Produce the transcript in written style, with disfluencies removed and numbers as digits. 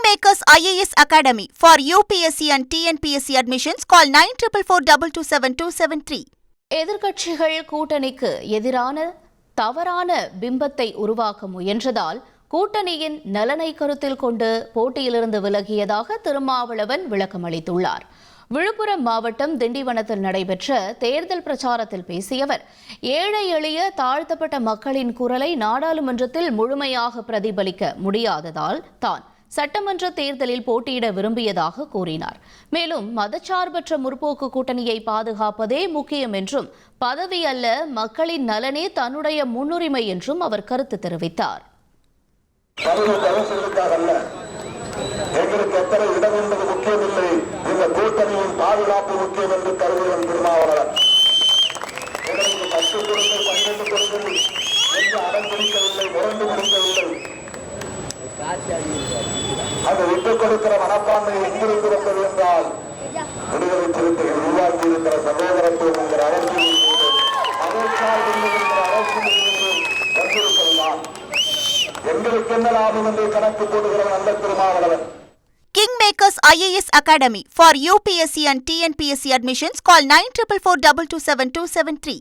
Kingmakers IAS Academy for UPSC and TNPSC admissions. Call 9442272273. எதிர்க்கட்சிகள் கூட்டணிக்கு எதிரான தவறான பிம்பத்தை உருவாக்க முயன்றதால் கூட்டணியின் நலனை கருத்தில் கொண்டு போட்டியிலிருந்து விலகியதாக திருமாவளவன் விளக்கமளித்துள்ளார். விழுப்புரம் மாவட்டம் திண்டிவனத்தில் நடைபெற்ற தேர்தல் பிரச்சாரத்தில் பேசிய அவர், ஏழை எளிய தாழ்த்தப்பட்ட மக்களின் குரலை நாடாளுமன்றத்தில் முழுமையாக பிரதிபலிக்க முடியாததால் தான் சட்டமன்ற தேர்தலில் போட்டியிட விரும்பியதாக கூறினார். மேலும் மதச்சார்பற்ற முற்போக்கு கூட்டணியை பாதுகாப்பதே முக்கியம் என்றும், பதவி அல்ல மக்களின் நலனே தன்னுடைய முன்னுரிமை என்றும் அவர் கருத்து தெரிவித்தார். எங்களுக்கு எத்தனை இடம் என்பது முக்கியமில்லை, இந்த கூட்டணியின் பாதுகாப்பு முக்கியம் என்று கருதுவன் திருமாவளவன். எங்களுக்கு 10 கொடுங்கள் 12 கொடுங்கள் என்று அடம் பிடிக்கவில்லை, முரண்டு முடிக்கவில்லை. அது விட்டுக் கொடுக்கிற மனப்பான்மை எங்கிருந்து வந்தது என்றால், விடுதலை சிறுத்தைகள் உருவாக்கி இருக்கிற சகோதரத்துவம் என்கிற அரசியல் வந்திருக்கிறதுதான். எங்களுக்கு என்ன லாபம் என்று கணக்கு போடுகிற நல்ல Thirumavalavan. Kingmakers IAS Academy for UPSC and TNPSC admissions. Call 9442272273.